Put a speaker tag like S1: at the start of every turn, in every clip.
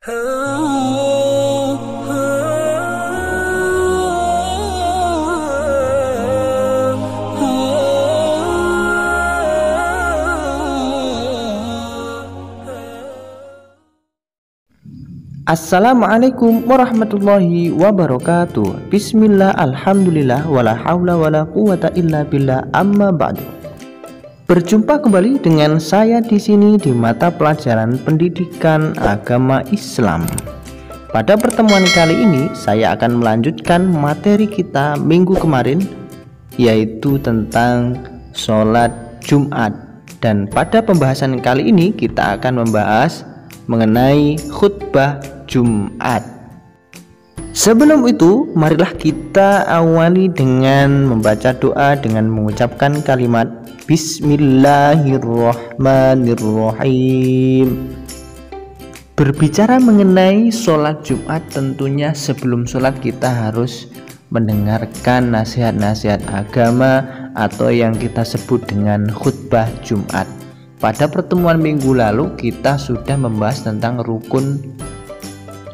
S1: Assalamualaikum warahmatullahi wabarakatuh. Bismillah, alhamdulillah, wala haula wala quwata illa billah, amma ba'du. Berjumpa kembali dengan saya di sini di mata pelajaran pendidikan agama Islam. Pada pertemuan kali ini saya akan melanjutkan materi kita minggu kemarin, yaitu tentang sholat Jumat. Dan pada pembahasan kali ini kita akan membahas mengenai khutbah Jumat. Sebelum itu, marilah kita awali dengan membaca doa dengan mengucapkan kalimat Bismillahirrahmanirrahim. Berbicara mengenai sholat Jumat, tentunya sebelum sholat kita harus mendengarkan nasihat-nasihat agama atau yang kita sebut dengan khutbah Jumat. Pada pertemuan minggu lalu kita sudah membahas tentang rukun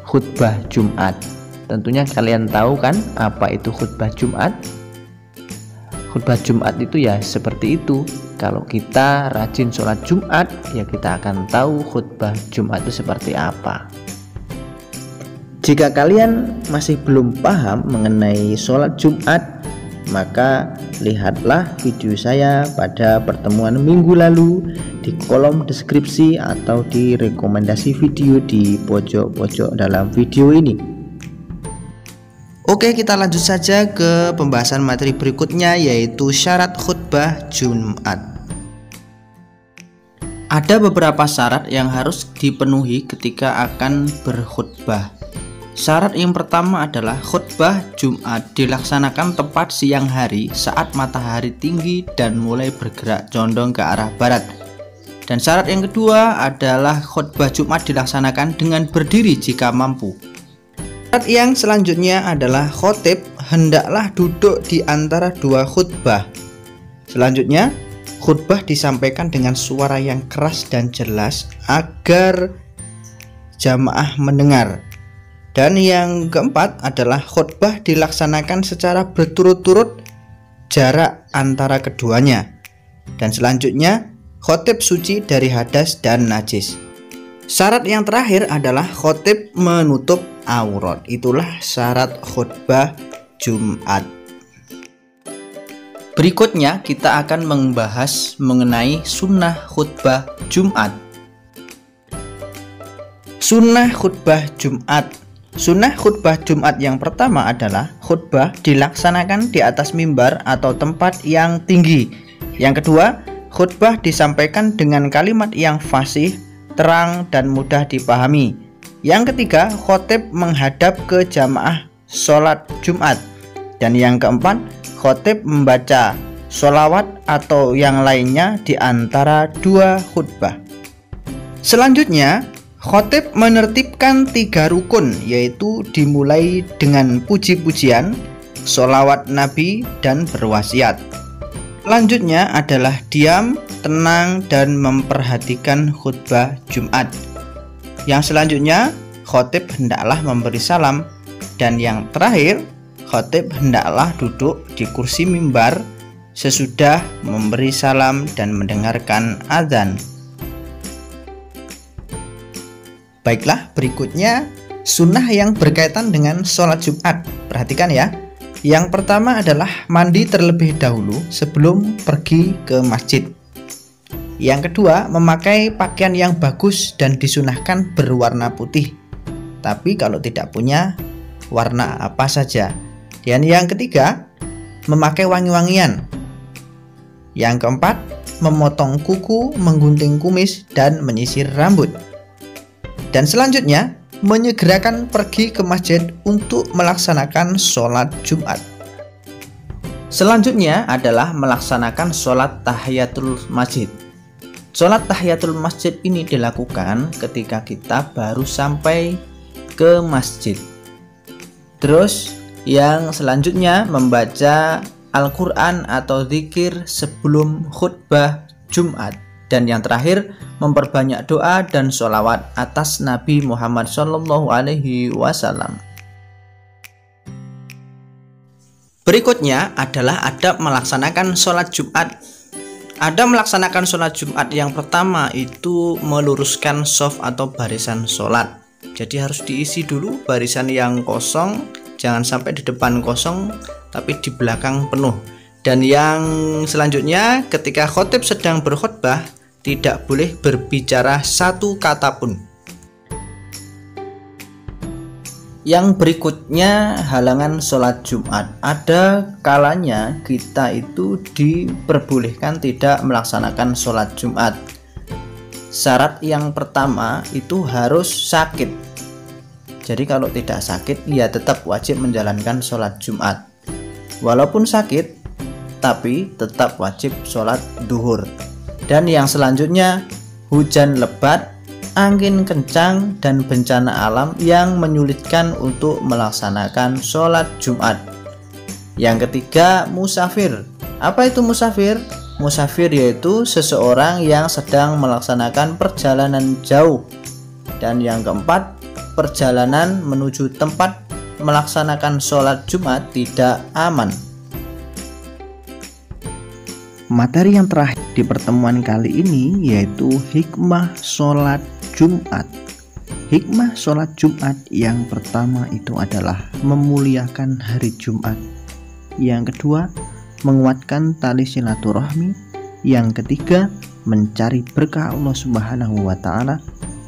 S1: khutbah Jumat. Tentunya kalian tahu kan apa itu khutbah Jumat? Khutbah Jumat itu ya seperti itu. Kalau kita rajin sholat Jumat, ya kita akan tahu khutbah Jumat itu seperti apa. Jika kalian masih belum paham mengenai sholat Jumat, maka lihatlah video saya pada pertemuan minggu lalu di kolom deskripsi atau di rekomendasi video di pojok-pojok dalam video ini. Oke, kita lanjut saja ke pembahasan materi berikutnya, yaitu syarat khutbah Jumat. Ada beberapa syarat yang harus dipenuhi ketika akan berkhutbah. Syarat yang pertama adalah khutbah Jumat dilaksanakan tepat siang hari saat matahari tinggi dan mulai bergerak condong ke arah barat. Dan syarat yang kedua adalah khutbah Jumat dilaksanakan dengan berdiri jika mampu. Syarat yang selanjutnya adalah khotib hendaklah duduk di antara dua khutbah. Selanjutnya, khutbah disampaikan dengan suara yang keras dan jelas agar jamaah mendengar. Dan yang keempat adalah khutbah dilaksanakan secara berturut-turut jarak antara keduanya. Dan selanjutnya, khotib suci dari hadas dan najis. Syarat yang terakhir adalah khotib menutup aurat. Itulah syarat khutbah Jumat. Berikutnya kita akan membahas mengenai sunnah khutbah Jumat. Sunnah khutbah Jumat. Sunnah khutbah Jumat yang pertama adalah khutbah dilaksanakan di atas mimbar atau tempat yang tinggi. Yang kedua, khutbah disampaikan dengan kalimat yang fasih, terang, dan mudah dipahami. Yang ketiga, khotib menghadap ke jamaah sholat Jumat. Dan yang keempat, khotib membaca sholawat atau yang lainnya di antara dua khutbah. Selanjutnya, khotib menertibkan 3 rukun, yaitu dimulai dengan puji-pujian, sholawat Nabi, dan berwasiat. Selanjutnya adalah diam, tenang, dan memperhatikan khutbah Jumat. Yang selanjutnya, khotib hendaklah memberi salam. Dan yang terakhir, khotib hendaklah duduk di kursi mimbar sesudah memberi salam dan mendengarkan azan. Baiklah, berikutnya sunnah yang berkaitan dengan sholat Jumat. Perhatikan ya. Yang pertama adalah mandi terlebih dahulu sebelum pergi ke masjid. Yang kedua, memakai pakaian yang bagus dan disunahkan berwarna putih. Tapi kalau tidak punya, warna apa saja. Dan yang ketiga, memakai wangi-wangian. Yang keempat, memotong kuku, menggunting kumis, dan menyisir rambut. Dan selanjutnya, menyegerakan pergi ke masjid untuk melaksanakan sholat Jumat. Selanjutnya adalah melaksanakan sholat tahiyatul masjid. Sholat tahiyatul masjid ini dilakukan ketika kita baru sampai ke masjid. Terus yang selanjutnya membaca Al-Quran atau zikir sebelum khutbah Jumat. Dan yang terakhir, memperbanyak doa dan sholawat atas Nabi Muhammad SAW. Berikutnya adalah adab melaksanakan sholat Jumat. Adab melaksanakan sholat Jumat yang pertama itu meluruskan shaf atau barisan sholat. Jadi harus diisi dulu barisan yang kosong, jangan sampai di depan kosong tapi di belakang penuh. Dan yang selanjutnya, ketika khotib sedang berkhutbah tidak boleh berbicara satu kata pun. Yang berikutnya, halangan sholat Jumat. Ada kalanya kita itu diperbolehkan tidak melaksanakan sholat Jumat. Syarat yang pertama itu harus sakit. Jadi kalau tidak sakit, ya tetap wajib menjalankan sholat Jumat. Walaupun sakit, tapi tetap wajib sholat duhur. Dan yang selanjutnya, hujan lebat, angin kencang, dan bencana alam yang menyulitkan untuk melaksanakan sholat Jumat. Yang ketiga, musafir. Apa itu musafir? Musafir yaitu seseorang yang sedang melaksanakan perjalanan jauh. Dan yang keempat, perjalanan menuju tempat melaksanakan sholat Jumat tidak aman. Materi yang terakhir di pertemuan kali ini yaitu hikmah sholat Jumat. Hikmah sholat Jumat yang pertama itu adalah memuliakan hari Jumat. Yang kedua, menguatkan tali silaturahmi. Yang ketiga, mencari berkah Allah Subhanahu wa Ta'ala.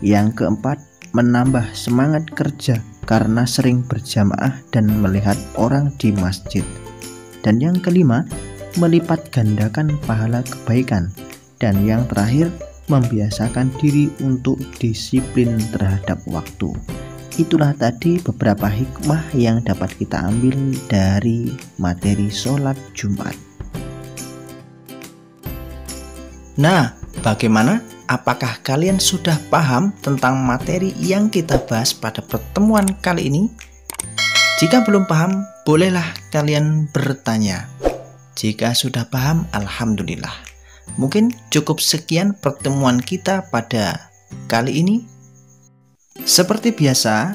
S1: Yang keempat, menambah semangat kerja karena sering berjamaah dan melihat orang di masjid. Dan yang kelima, melipat gandakan pahala kebaikan. Dan yang terakhir, membiasakan diri untuk disiplin terhadap waktu. Itulah tadi beberapa hikmah yang dapat kita ambil dari materi sholat Jumat. Nah, bagaimana? Apakah kalian sudah paham tentang materi yang kita bahas pada pertemuan kali ini? Jika belum paham, bolehlah kalian bertanya. Jika sudah paham, alhamdulillah. Mungkin cukup sekian pertemuan kita pada kali ini. Seperti biasa,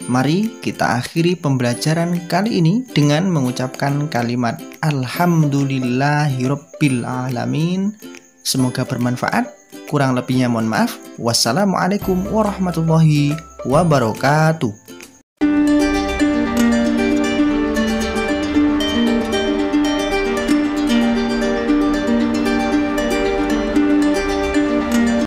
S1: mari kita akhiri pembelajaran kali ini dengan mengucapkan kalimat Alhamdulillahirabbil alamin. Semoga bermanfaat. Kurang lebihnya mohon maaf. Wassalamualaikum warahmatullahi wabarakatuh.